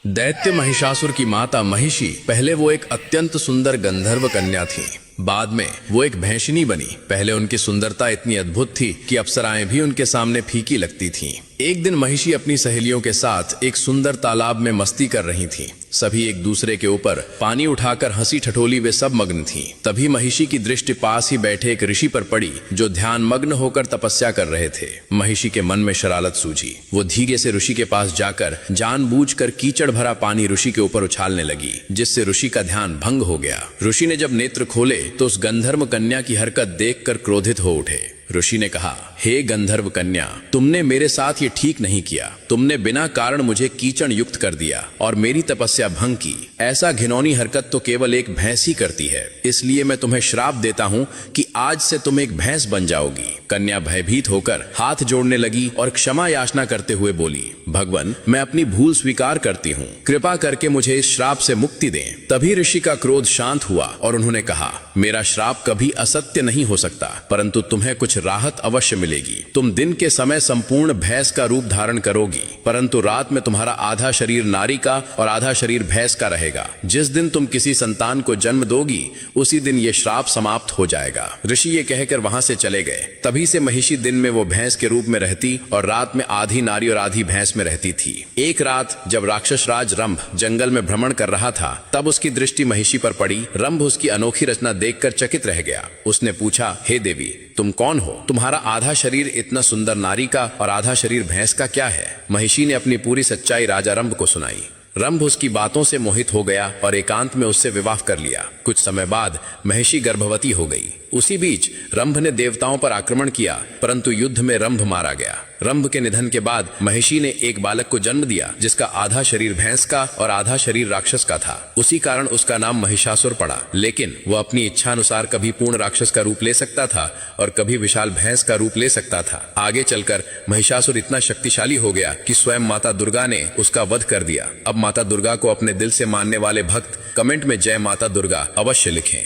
दैत्य महिषासुर की माता महिषी पहले वो एक अत्यंत सुंदर गंधर्व कन्या थी। बाद में वो एक भैंसिनी बनी। पहले उनकी सुंदरता इतनी अद्भुत थी कि अप्सराएं भी उनके सामने फीकी लगती थीं। एक दिन महिषी अपनी सहेलियों के साथ एक सुंदर तालाब में मस्ती कर रही थीं। सभी एक दूसरे के ऊपर पानी उठाकर हंसी ठठोली वे सब मग्न थीं। तभी महिषी की दृष्टि पास ही बैठे एक ऋषि पर पड़ी जो ध्यान मग्न होकर तपस्या कर रहे थे। महिषी के मन में शरारत सूझी। वो धीरे से ऋषि के पास जाकर जानबूझकर कीचड़ भरा पानी ऋषि के ऊपर उछालने लगी, जिससे ऋषि का ध्यान भंग हो गया। ऋषि ने जब नेत्र खोले तो उस गंधर्व कन्या की हरकत देखकर क्रोधित हो उठे। ऋषि ने कहा, हे गंधर्व कन्या, तुमने मेरे साथ ये ठीक नहीं किया। तुमने बिना कारण मुझे कीचड़ युक्त कर दिया और मेरी तपस्या भंग की। ऐसा घिनौनी हरकत तो केवल एक भैंस ही करती है। इसलिए मैं तुम्हें श्राप देता हूँ कि आज से तुम एक भैंस बन जाओगी। कन्या भयभीत होकर हाथ जोड़ने लगी और क्षमा याचना करते हुए बोली, भगवान, मैं अपनी भूल स्वीकार करती हूँ। कृपा करके मुझे इस श्राप से मुक्ति दें। तभी ऋषि का क्रोध शांत हुआ और उन्होंने कहा, मेरा श्राप कभी असत्य नहीं हो सकता, परंतु तुम्हें कुछ राहत अवश्य मिलेगी। तुम दिन के समय संपूर्ण भैंस का रूप धारण करोगी, परंतु रात में तुम्हारा आधा शरीर नारी का और आधा शरीर भैंस का रहेगा। जिस दिन तुम किसी संतान को जन्म दोगी उसी दिन ये श्राप समाप्त हो जाएगा। ऋषि ये कहकर वहां से चले गए। तभी से महिषी दिन में वो भैंस के रूप में रहती और रात में आधी नारी और आधी भैंस में रहती थी। एक रात जब राक्षस राज रंभ जंगल में भ्रमण कर रहा था, तब उसकी दृष्टि महिषी पर पड़ी। रंभ उसकी अनोखी रचना देखकर चकित रह गया। उसने पूछा, हे देवी, तुम कौन हो? तुम्हारा आधा शरीर इतना सुंदर नारी का और आधा शरीर भैंस का क्या है? महिषी ने अपनी पूरी सच्चाई राजा रंभ को सुनाई। रंभ उसकी बातों से मोहित हो गया और एकांत में उससे विवाह कर लिया। कुछ समय बाद महिषी गर्भवती हो गई। उसी बीच रंभ ने देवताओं पर आक्रमण किया, परंतु युद्ध में रंभ मारा गया। रंभ के निधन के बाद महिषी ने एक बालक को जन्म दिया, जिसका आधा शरीर भैंस का और आधा शरीर राक्षस का था। उसी कारण उसका नाम महिषासुर पड़ा। लेकिन वह अपनी इच्छा अनुसार कभी पूर्ण राक्षस का रूप ले सकता था और कभी विशाल भैंस का रूप ले सकता था। आगे चलकर महिषासुर इतना शक्तिशाली हो गया कि स्वयं माता दुर्गा ने उसका वध कर दिया। अब माता दुर्गा को अपने दिल से मानने वाले भक्त कमेंट में जय माता दुर्गा अवश्य लिखें।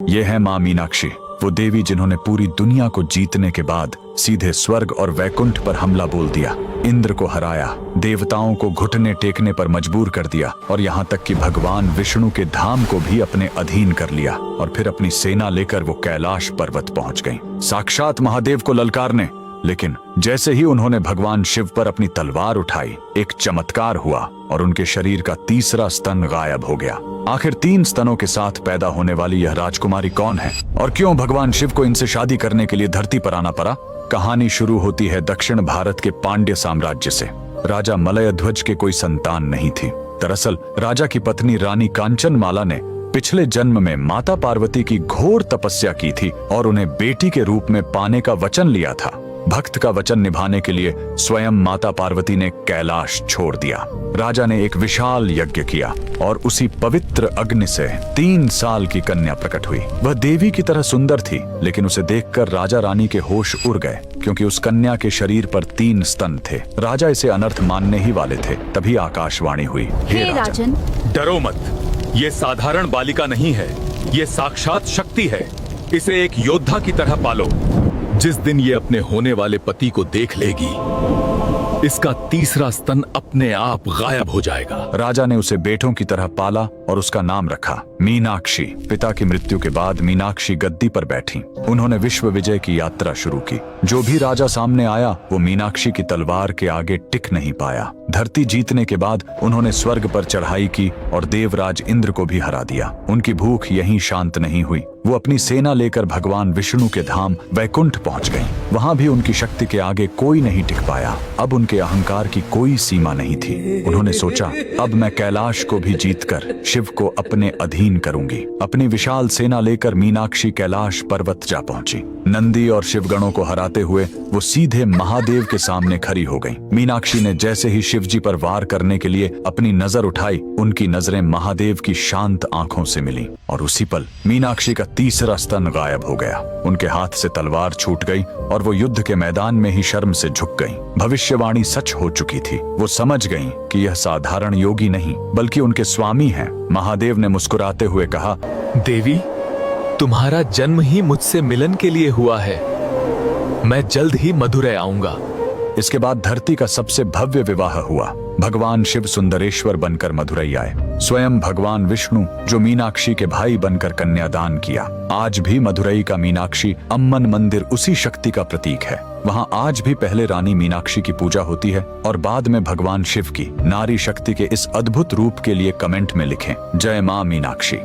ये है मां मीनाक्षी, वो देवी जिन्होंने पूरी दुनिया को जीतने के बाद सीधे स्वर्ग और वैकुंठ पर हमला बोल दिया, इंद्र को हराया, देवताओं को घुटने टेकने पर मजबूर कर दिया और यहाँ तक कि भगवान विष्णु के धाम को भी अपने अधीन कर लिया। और फिर अपनी सेना लेकर वो कैलाश पर्वत पहुंच गईं, साक्षात महादेव को ललकारने। लेकिन जैसे ही उन्होंने भगवान शिव पर अपनी तलवार उठाई, एक चमत्कार हुआ और उनके शरीर का तीसरा स्तन गायब हो गया। आखिर 3 स्तनों के साथ पैदा होने वाली यह राजकुमारी कौन है और क्यों भगवान शिव को इनसे शादी करने के लिए धरती पर आना पड़ा? कहानी शुरू होती है दक्षिण भारत के पांड्य साम्राज्य से। राजा मलयध्वज के कोई संतान नहीं थी। दरअसल राजा की पत्नी रानी कांचनमाला ने पिछले जन्म में माता पार्वती की घोर तपस्या की थी और उन्हें बेटी के रूप में पाने का वचन लिया था। भक्त का वचन निभाने के लिए स्वयं माता पार्वती ने कैलाश छोड़ दिया। राजा ने एक विशाल यज्ञ किया और उसी पवित्र अग्नि से 3 साल की कन्या प्रकट हुई। वह देवी की तरह सुंदर थी, लेकिन उसे देखकर राजा रानी के होश उड़ गए, क्योंकि उस कन्या के शरीर पर 3 स्तन थे। राजा इसे अनर्थ मानने ही वाले थे। तभी आकाशवाणी हुई, हे राजन, डरो मत, ये साधारण बालिका नहीं है, ये साक्षात शक्ति है। इसे एक योद्धा की तरह पालो। जिस दिन ये अपने होने वाले पति को देख लेगी, इसका तीसरा स्तन अपने आप गायब हो जाएगा। राजा ने उसे बेटों की तरह पाला और उसका नाम रखा मीनाक्षी। पिता की मृत्यु के बाद मीनाक्षी गद्दी पर बैठी। उन्होंने विश्व विजय की यात्रा शुरू की। जो भी राजा सामने आया वो मीनाक्षी की तलवार के आगे टिक नहीं पाया। धरती जीतने के बाद उन्होंने स्वर्ग पर चढ़ाई की और देवराज इंद्र को भी हरा दिया। उनकी भूख यहीं शांत नहीं हुई। वो अपनी सेना लेकर भगवान विष्णु के धाम वैकुंठ पहुंच गईं। वहां भी उनकी शक्ति के आगे कोई नहीं टिक पाया। अब उनके अहंकार की कोई सीमा नहीं थी। उन्होंने सोचा, अब मैं कैलाश को भी जीतकर शिव को अपने अधीन करूंगी। अपनी विशाल सेना लेकर मीनाक्षी कैलाश पर्वत जा पहुंची। नंदी और शिवगणों को हराते हुए वो सीधे महादेव के सामने खड़ी हो गईं। मीनाक्षी ने जैसे ही शिवजी पर वार करने के लिए अपनी नजर उठाई, उनकी नजरें महादेव की शांत आंखों से मिली और उसी पल मीनाक्षी का तीसरा स्तन गायब हो गया। उनके हाथ से तलवार छूट गई और वो युद्ध के मैदान में ही शर्म से झुक गईं। भविष्यवाणी सच हो चुकी थी। वो समझ गईं कि यह साधारण योगी नहीं बल्कि उनके स्वामी हैं। महादेव ने मुस्कुराते हुए कहा, देवी, तुम्हारा जन्म ही मुझसे मिलन के लिए हुआ है। मैं जल्द ही मधुरै आऊंगा। इसके बाद धरती का सबसे भव्य विवाह हुआ। भगवान शिव सुंदरेश्वर बनकर मदुरई आए। स्वयं भगवान विष्णु जो मीनाक्षी के भाई बनकर कन्यादान किया। आज भी मदुरई का मीनाक्षी अम्मन मंदिर उसी शक्ति का प्रतीक है। वहां आज भी पहले रानी मीनाक्षी की पूजा होती है और बाद में भगवान शिव की। नारी शक्ति के इस अद्भुत रूप के लिए कमेंट में लिखें जय मां मीनाक्षी।